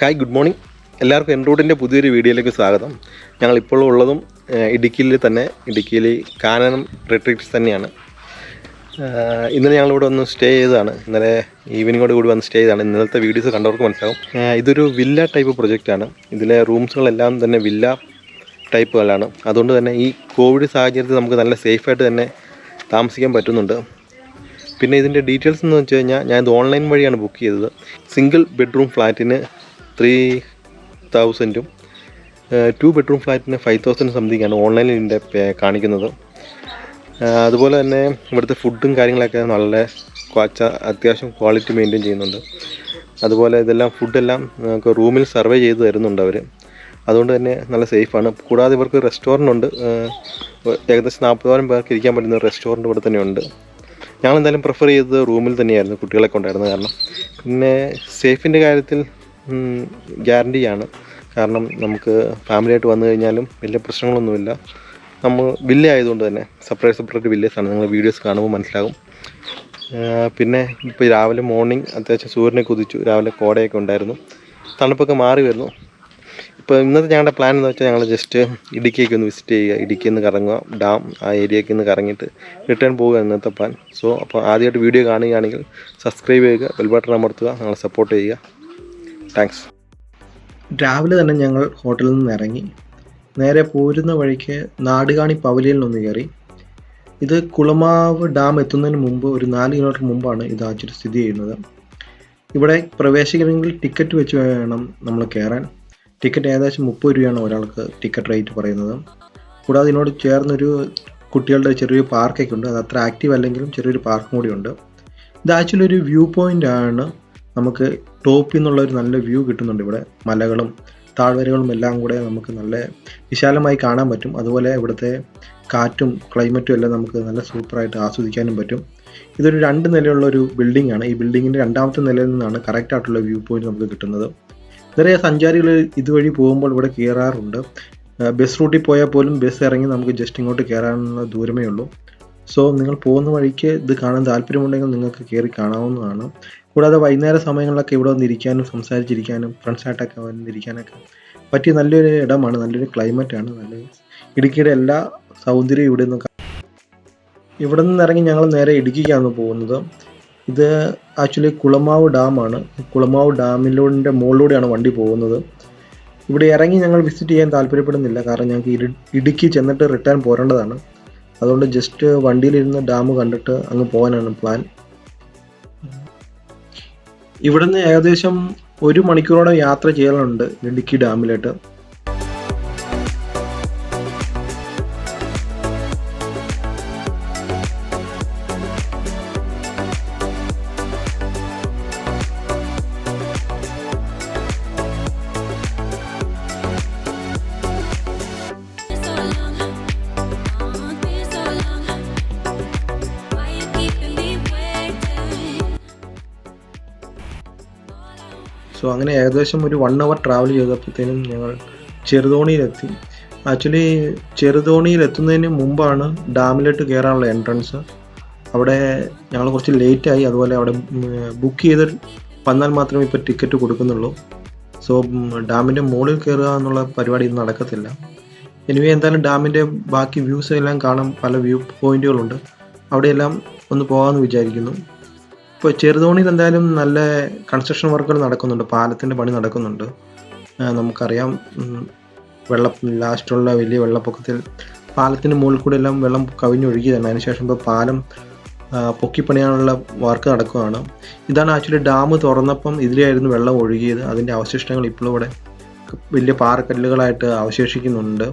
Hi, good morning. എല്ലാവർക്കും എൻറൂട്ടിൻ്റെ പുതിയൊരു വീഡിയോയിലേക്ക് സ്വാഗതം. ഞങ്ങളിപ്പോൾ ഉള്ളതും ഇടുക്കിയിൽ കാനനം റിട്രീറ്റ്സ് തന്നെയാണ്. ഇന്നലെ ഞങ്ങളിവിടെ ഒന്ന് സ്റ്റേ ചെയ്തതാണ്. ഇന്നലെ ഈവനിങ്ങോട് കൂടി വന്ന് സ്റ്റേ ചെയ്തതാണ്. ഇന്നലത്തെ വീഡിയോസ് കണ്ടവർക്ക് മനസ്സിലാവും. ഇതൊരു വില്ല ടൈപ്പ് പ്രൊജക്റ്റാണ്. ഇതിലെ റൂംസുകളെല്ലാം തന്നെ വില്ല ടൈപ്പുകളാണ്. അതുകൊണ്ട് തന്നെ ഈ കോവിഡ് സാഹചര്യത്തിൽ നമുക്ക് നല്ല സേഫായിട്ട് തന്നെ താമസിക്കാൻ പറ്റുന്നുണ്ട്. പിന്നെ ഇതിൻ്റെ ഡീറ്റെയിൽസ് എന്ന് വെച്ച് കഴിഞ്ഞാൽ ഞാൻ ഇത് ഓൺലൈൻ വഴിയാണ് ബുക്ക് ചെയ്തത്. സിംഗിൾ ബെഡ്റൂം ഫ്ലാറ്റിന് 3,000 2 ബെഡ്റൂം ഫ്ലാറ്റിന് 5,000 സംതിങ്ങാണ് ഓൺലൈനിൽ ഇതിൻ്റെ കാണിക്കുന്നത്. അതുപോലെ തന്നെ ഇവിടുത്തെ ഫുഡും കാര്യങ്ങളൊക്കെ നല്ല അത്യാവശ്യം ക്വാളിറ്റി മെയിൻറ്റെയിൻ ചെയ്യുന്നുണ്ട്. അതുപോലെ ഫുഡെല്ലാം നമുക്ക് റൂമിൽ സർവേ ചെയ്ത് തരുന്നുണ്ട് അവർ. അതുകൊണ്ട് തന്നെ നല്ല സേഫാണ്. കൂടാതെ ഇവർക്ക് റെസ്റ്റോറൻ്റ് ഉണ്ട്. ഏകദേശം 40,000 പേർക്ക് ഇരിക്കാൻ പറ്റുന്ന റെസ്റ്റോറൻറ്റ് ഇവിടെ തന്നെയുണ്ട്. ഞങ്ങളെന്തായാലും പ്രിഫർ ചെയ്തത് റൂമിൽ തന്നെയായിരുന്നു, കുട്ടികളൊക്കെ ഉണ്ടായിരുന്നത് കാരണം. പിന്നെ സേഫിൻ്റെ കാര്യത്തിൽ ഗ്യാരണ്ടിയാണ്. കാരണം നമുക്ക് ഫാമിലിയായിട്ട് വന്നു കഴിഞ്ഞാലും വലിയ പ്രശ്നങ്ങളൊന്നുമില്ല. നമ്മൾ വില്ല ആയതുകൊണ്ട് തന്നെ സെപ്പറേറ്റ് വില്ലേജാണ്. നിങ്ങൾ വീഡിയോസ് കാണുമ്പോൾ മനസ്സിലാകും. പിന്നെ ഇപ്പോൾ രാവിലെ മോർണിംഗ് അത്യാവശ്യം സൂര്യനൊക്കെ ഉദിച്ചു. രാവിലെ കോടയൊക്കെ ഉണ്ടായിരുന്നു. തണുപ്പൊക്കെ മാറി വരുന്നു. ഇപ്പോൾ ഇന്നത്തെ ഞങ്ങളുടെ പ്ലാൻ എന്ന് വെച്ചാൽ ഞങ്ങൾ ജസ്റ്റ് ഇടുക്കിയൊക്കെ ഒന്ന് വിസിറ്റ് ചെയ്യുക, ഇടുക്കിയിൽ നിന്ന് കറങ്ങുക, ഡാം ആ ഏരിയയ്ക്ക് ഒന്ന് കറങ്ങിയിട്ട് റിട്ടേൺ പോവുക ഇന്നത്തെ പ്ലാൻ. സോ അപ്പോൾ ആദ്യമായിട്ട് വീഡിയോ കാണുകയാണെങ്കിൽ സബ്സ്ക്രൈബ് ചെയ്യുക, ബെൽ ബട്ടൺ അമർത്തുക, ഞങ്ങളെ സപ്പോർട്ട് ചെയ്യുക. താങ്ക്സ്. രാവിലെ തന്നെ ഞങ്ങൾ ഹോട്ടലിൽ നിന്ന് ഇറങ്ങി നേരെ പോരുന്ന വഴിക്ക് നാടുകാണി പവലിയനിലൊന്ന് കയറി. ഇത് കുളമാവ് ഡാം എത്തുന്നതിന് മുമ്പ് ഒരു 4 കിലോമീറ്റർ മുമ്പാണ് ഇത് ആക്ച്വലി സ്ഥിതി ചെയ്യുന്നത്. ഇവിടെ പ്രവേശിക്കണമെങ്കിൽ ടിക്കറ്റ് വെച്ച് വേണം നമ്മൾ കയറാൻ. ടിക്കറ്റ് ഏകദേശം 30 രൂപയാണ് ഒരാൾക്ക് ടിക്കറ്റ് റേറ്റ് പറയുന്നത്. കൂടാതെ ഇതിനോട് ചേർന്നൊരു കുട്ടികളുടെ ചെറിയൊരു പാർക്കൊക്കെ ഉണ്ട്. അത് അത്ര ആക്റ്റീവ് അല്ലെങ്കിലും ചെറിയൊരു പാർക്കും കൂടി ഉണ്ട്. ഇത് ആക്ച്വലി ഒരു വ്യൂ പോയിൻ്റ് ആണ്. നമുക്ക് ടോപ്പിൽ നിന്നുള്ള ഒരു നല്ല വ്യൂ കിട്ടുന്നുണ്ട്. ഇവിടെ മലകളും താഴ്വരകളും എല്ലാം കൂടെ നമുക്ക് നല്ല വിശാലമായി കാണാൻ പറ്റും. അതുപോലെ ഇവിടുത്തെ കാറ്റും ക്ലൈമറ്റും എല്ലാം നമുക്ക് നല്ല സൂപ്പറായിട്ട് ആസ്വദിക്കാനും പറ്റും. ഇതൊരു 2 നിലയുള്ള ഒരു ബിൽഡിംഗ് ആണ്. ഈ ബിൽഡിങ്ങിൻ്റെ 2ാമത്തെ നിലയിൽ നിന്നാണ് കറക്റ്റായിട്ടുള്ള വ്യൂ പോയിന്റ് നമുക്ക് കിട്ടുന്നത്. നിറയെ സഞ്ചാരികൾ ഇതുവഴി പോകുമ്പോൾ ഇവിടെ കയറാറുണ്ട്. ബസ് റൂട്ടിൽ പോയാൽ പോലും ബസ് ഇറങ്ങി നമുക്ക് ജസ്റ്റ് ഇങ്ങോട്ട് കയറാനുള്ള ദൂരമേ ഉള്ളൂ. സോ നിങ്ങൾ പോകുന്ന വഴിക്ക് ഇത് കാണാൻ താല്പര്യമുണ്ടെങ്കിൽ നിങ്ങൾക്ക് കയറി കാണാവുന്നതാണ്. കൂടാതെ വൈകുന്നേര സമയങ്ങളിലൊക്കെ ഇവിടെ വന്നിരിക്കാനും സംസാരിച്ചിരിക്കാനും ഫ്രണ്ട്സായിട്ടൊക്കെ വന്നിരിക്കാനൊക്കെ പറ്റിയ നല്ലൊരു ഇടമാണ്, നല്ലൊരു ക്ലൈമറ്റാണ്. നല്ല ഇടുക്കിയുടെ എല്ലാ സൗന്ദര്യവും ഇവിടെ നിന്ന് ഇറങ്ങി ഞങ്ങൾ നേരെ ഇടുക്കിക്കാണ് പോകുന്നത്. ഇത് ആക്ച്വലി കുളമാവ് ഡാമാണ്. കുളമാവ് ഡാമിലൂടെ മുകളിലൂടെയാണ് വണ്ടി പോകുന്നത്. ഇവിടെ ഇറങ്ങി ഞങ്ങൾ വിസിറ്റ് ചെയ്യാൻ താല്പര്യപ്പെടുന്നില്ല, കാരണം ഞങ്ങൾക്ക് ഇടുക്കി ചെന്നിട്ട് റിട്ടേൺ പോരേണ്ടതാണ്. അതുകൊണ്ട് ജസ്റ്റ് വണ്ടിയിലിരുന്ന് ഡാം കണ്ടിട്ട് അങ്ങ് പോകാനാണ് പ്ലാൻ. ഇവിടുന്ന് ഏകദേശം 1 മണിക്കൂറോടെ യാത്ര ചെയ്യാനുണ്ട് ഇടുക്കി ഡാമിലോട്ട്. സോ അങ്ങനെ ഏകദേശം ഒരു 1 അവർ ട്രാവൽ ചെയ്തപ്പോഴത്തേനും ഞങ്ങൾ ചെറുതോണിയിലെത്തി. ആക്ച്വലി ചെറുതോണിയിലെത്തുന്നതിന് മുമ്പാണ് ഡാമിലോട്ട് കയറാനുള്ള എൻട്രൻസ്. അവിടെ ഞങ്ങൾ കുറച്ച് ലേറ്റായി. അതുപോലെ അവിടെ ബുക്ക് ചെയ്ത് വന്നാൽ മാത്രമേ ഇപ്പോൾ ടിക്കറ്റ് കൊടുക്കുന്നുള്ളൂ. സോ ഡാമിൻ്റെ മുകളിൽ കയറുക എന്നുള്ള പരിപാടി ഇന്ന് നടക്കത്തില്ല. എനിവേ എന്തായാലും ഡാമിൻ്റെ ബാക്കി വ്യൂസ് എല്ലാം കാണാൻ പല വ്യൂ പോയിന്റുകളുണ്ട്. അവിടെയെല്ലാം ഒന്ന് പോകാമെന്ന് വിചാരിക്കുന്നു. ഇപ്പോൾ ചെറുതോണിയിൽ എന്തായാലും നല്ല കൺസ്ട്രക്ഷൻ വർക്കുകൾ നടക്കുന്നുണ്ട്. പാലത്തിൻ്റെ പണി നടക്കുന്നുണ്ട്. നമുക്കറിയാം, ലാസ്റ്റുള്ള വലിയ വെള്ളപ്പൊക്കത്തിൽ പാലത്തിൻ്റെ മുകളിൽ കൂടെ എല്ലാം വെള്ളം കവിഞ്ഞൊഴുകിയതാണ്. അതിനുശേഷം ഇപ്പോൾ പാലം പൊക്കിപ്പണിയാനുള്ള വർക്ക് നടക്കുകയാണ്. ഇതാണ് ആക്ച്വലി ഡാം തുറന്നപ്പം ഇതിലായിരുന്നു വെള്ളം ഒഴുകിയത്. അതിൻ്റെ അവശിഷ്ടങ്ങൾ ഇപ്പോഴും ഇവിടെ വലിയ പാറക്കല്ലുകളായിട്ട് അവശേഷിക്കുന്നുണ്ട്.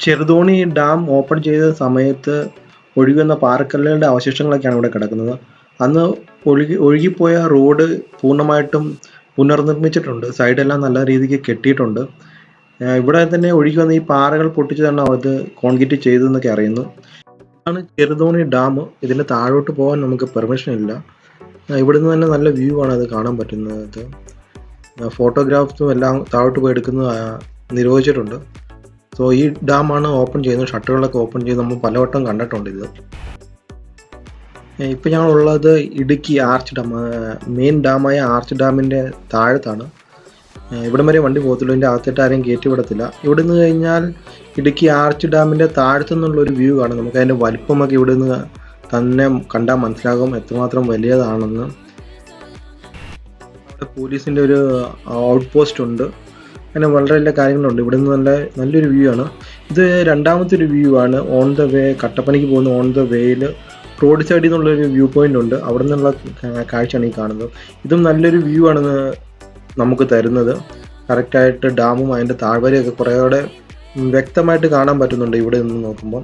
ചെറുതോണി ഡാം ഓപ്പൺ ചെയ്ത സമയത്ത് ഒഴുകുന്ന പാറക്കല്ലുകളുടെ അവശിഷ്ടങ്ങളൊക്കെയാണ് ഇവിടെ കിടക്കുന്നത്. അന്ന് ഒഴുകിപ്പോയ റോഡ് പൂർണ്ണമായിട്ടും പുനർനിർമ്മിച്ചിട്ടുണ്ട്. സൈഡെല്ലാം നല്ല രീതിക്ക് കെട്ടിയിട്ടുണ്ട്. ഇവിടെ തന്നെ ഒഴുകി വന്ന ഈ പാറകൾ പൊട്ടിച്ചതാണ് അത് കോൺക്രീറ്റ് ചെയ്തതെന്നൊക്കെ അറിയുന്നു. ആണ് ചെറുതോണി ഡാം. ഇതിൻ്റെ താഴോട്ട് പോകാൻ നമുക്ക് പെർമിഷൻ ഇല്ല. ഇവിടുന്ന് തന്നെ നല്ല വ്യൂ ആണ് അത് കാണാൻ പറ്റുന്നത്. ഫോട്ടോഗ്രാഫ്സും എല്ലാം താഴോട്ട് പോയി എടുക്കുന്നത് നിരോധിച്ചിട്ടുണ്ട്. സോ ഈ ഡാമാണ് ഓപ്പൺ ചെയ്യുന്നത്, ഷട്ടറുകളൊക്കെ ഓപ്പൺ ചെയ്ത് നമ്മൾ പലവട്ടം കണ്ടിട്ടുണ്ട് ഇത്. ഇപ്പം ഞങ്ങളുള്ളത് ഇടുക്കി ആർച്ച് ഡാം, മെയിൻ ഡാമായ ആർച്ച് ഡാമിൻ്റെ താഴത്താണ്. ഇവിടം വരെ വണ്ടി പോകത്തുള്ളൂ, ഇതിൻ്റെ അകത്തിട്ട് ആരെയും കയറ്റി വിടത്തില്ല. ഇവിടുന്ന് കഴിഞ്ഞാൽ ഇടുക്കി ആർച്ച് ഡാമിൻ്റെ താഴത്തു നിന്നുള്ളൊരു വ്യൂ കാണും. നമുക്ക് അതിൻ്റെ വലിപ്പമൊക്കെ ഇവിടുന്ന് തന്നെ കണ്ടാൽ മനസ്സിലാകും എത്രമാത്രം വലിയതാണെന്ന്. അവിടെ പോലീസിൻ്റെ ഒരു ഔട്ട് പോസ്റ്റ് ഉണ്ട്, അങ്ങനെ വളരെ എല്ലാ കാര്യങ്ങളുണ്ട്. ഇവിടുന്ന് നല്ലൊരു വ്യൂ ആണ്. ഇത് രണ്ടാമത്തെ ഒരു വ്യൂ ആണ്. ഓൺ ദ വേ, കട്ടപ്പനയ്ക്ക് പോകുന്ന ഓൺ ദ വേയിൽ റോഡ് സൈഡിൽ നിന്നുള്ളൊരു വ്യൂ പോയിന്റ് ഉണ്ട്, അവിടെ നിന്നുള്ള കാഴ്ചയാണ് ഈ കാണുന്നത്. ഇതും നല്ലൊരു വ്യൂ ആണ് നമുക്ക് തരുന്നത്. കറക്റ്റായിട്ട് ഡാമും അതിൻ്റെ താഴ്വരയൊക്കെ കുറേയൂടെ വ്യക്തമായിട്ട് കാണാൻ പറ്റുന്നുണ്ട് ഇവിടെ നിന്ന് നോക്കുമ്പോൾ.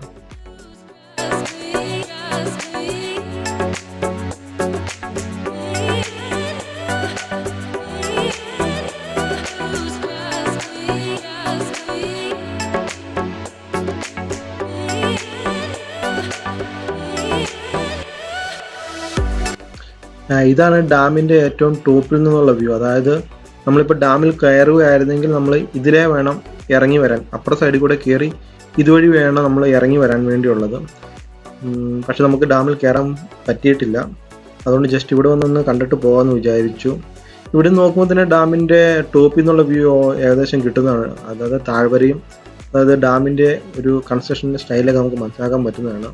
ഇതാണ് ഡാമിൻ്റെ ഏറ്റവും ടോപ്പിൽ നിന്നുള്ള വ്യൂ. അതായത് നമ്മളിപ്പോൾ ഡാമിൽ കയറുകയായിരുന്നെങ്കിൽ നമ്മൾ ഇതിലേ വേണം ഇറങ്ങി വരാൻ, അപ്പുറ സൈഡിൽ കൂടെ കയറി ഇതുവഴി വേണം നമ്മൾ ഇറങ്ങി വരാൻ വേണ്ടിയുള്ളത്. പക്ഷെ നമുക്ക് ഡാമിൽ കയറാൻ പറ്റിയിട്ടില്ല. അതുകൊണ്ട് ജസ്റ്റ് ഇവിടെ വന്നൊന്ന് കണ്ടിട്ട് പോകാമെന്ന് വിചാരിച്ചു. ഇവിടെ നോക്കുമ്പോൾ തന്നെ ഡാമിൻ്റെ ടോപ്പിൽ നിന്നുള്ള വ്യൂ ഏകദേശം കിട്ടുന്നതാണ്. അതായത് താഴ്വരയും, അതായത് ഡാമിൻ്റെ ഒരു കൺസ്ട്രക്ഷൻ്റെ സ്റ്റൈലൊക്കെ നമുക്ക് മനസ്സിലാക്കാൻ പറ്റുന്നതാണ്.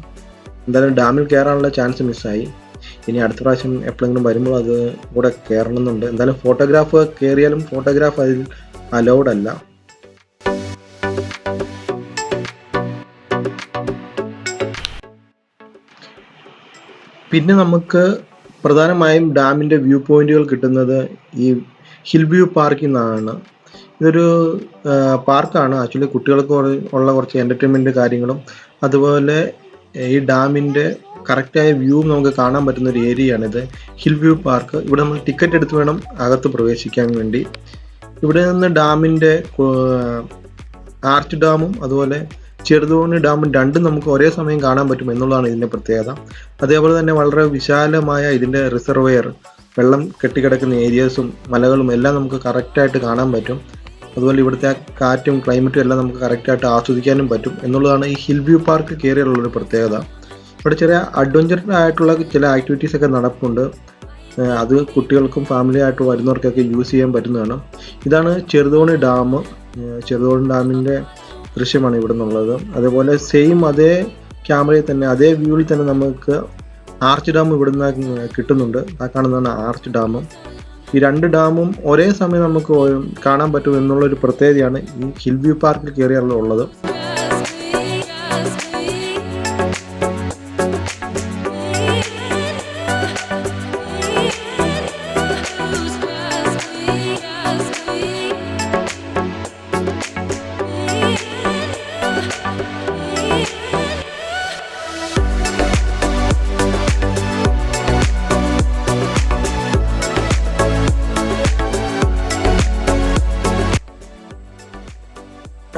എന്തായാലും ഡാമിൽ കയറാനുള്ള ചാൻസ് മിസ്സായി. ഇനി അടുത്ത പ്രാവശ്യം എപ്പോഴെങ്കിലും വരുമ്പോൾ അത് കൂടെ കയറണമെന്നുണ്ട്. എന്തായാലും ഫോട്ടോഗ്രാഫ് കയറിയാലും ഫോട്ടോഗ്രാഫ് അതിൽ അലൗഡ് അല്ല. പിന്നെ നമുക്ക് പ്രധാനമായും ഡാമിൻ്റെ വ്യൂ പോയിന്റുകൾ കിട്ടുന്നത് ഈ ഹിൽ വ്യൂ പാർക്കിൽ നിന്നാണ്. ഇതൊരു പാർക്കാണ്. ആക്ച്വലി കുട്ടികൾക്ക് ഉള്ള കുറച്ച് എൻ്റർടൈൻമെൻറ്റ് കാര്യങ്ങളും അതുപോലെ ഈ ഡാമിൻ്റെ കറക്റ്റായ വ്യൂ നമുക്ക് കാണാൻ പറ്റുന്ന ഒരു ഏരിയയാണിത്, ഹിൽ വ്യൂ പാർക്ക്. ഇവിടെ നമ്മൾ ടിക്കറ്റ് എടുത്ത് വേണം അകത്ത് പ്രവേശിക്കാൻ വേണ്ടി. ഇവിടെ നിന്ന് ഡാമിൻ്റെ ആർച്ച് ഡാമും അതുപോലെ ചെറുതോണി ഡാമും രണ്ടും നമുക്ക് ഒരേ സമയം കാണാൻ പറ്റും എന്നുള്ളതാണ് ഇതിൻ്റെ പ്രത്യേകത. അതേപോലെ തന്നെ വളരെ വിശാലമായ ഇതിൻ്റെ റിസർവെയർ, വെള്ളം കെട്ടിക്കിടക്കുന്ന ഏരിയാസും മലകളും എല്ലാം നമുക്ക് കറക്റ്റായിട്ട് കാണാൻ പറ്റും. അതുപോലെ ഇവിടുത്തെ കാറ്റും ക്ലൈമറ്റും എല്ലാം നമുക്ക് കറക്റ്റായിട്ട് ആസ്വദിക്കാനും പറ്റും എന്നുള്ളതാണ് ഈ ഹിൽ വ്യൂ പാർക്ക് കയറിയുള്ളൊരു പ്രത്യേകത. ഇവിടെ ചെറിയ അഡ്വഞ്ചർ ആയിട്ടുള്ള ചില ആക്ടിവിറ്റീസൊക്കെ നടപ്പുണ്ട്. അത് കുട്ടികൾക്കും ഫാമിലി ആയിട്ട് വരുന്നവർക്കൊക്കെ യൂസ് ചെയ്യാൻ പറ്റുന്നതാണ്. ഇതാണ് ചെറുതോണി ഡാം. ചെറുതോണി ഡാമിൻ്റെ ദൃശ്യമാണ് ഇവിടെ നിന്നുള്ളത്. അതേപോലെ സെയിം അതേ ക്യാമറയിൽ തന്നെ അതേ വ്യൂവിൽ തന്നെ നമുക്ക് ആർച്ച് ഡാം ഇവിടുന്ന് കിട്ടുന്നുണ്ട്. ആ കാണുന്നതാണ് ആർച്ച് ഡാം. ഈ രണ്ട് ഡാമും ഒരേ സമയം നമുക്ക് കാണാൻ പറ്റും എന്നുള്ളൊരു പ്രത്യേകതയാണ് ഈ ഹിൽ വ്യൂ പാർക്കിൽ കയറിയുള്ളത്.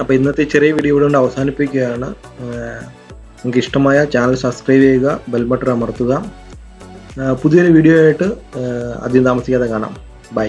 അപ്പോൾ ഇന്നത്തെ ചെറിയ വീഡിയോ ഇവിടെ കൊണ്ട് അവസാനിപ്പിക്കുകയാണ്. നിങ്ങൾക്ക് ഇഷ്ടമായ ചാനൽ സബ്സ്ക്രൈബ് ചെയ്യുക, ബെൽ ബട്ടൺ അമർത്തുക. പുതിയൊരു വീഡിയോ ആയിട്ട് അധികം താമസിക്കാതെ കാണാം. ബൈ.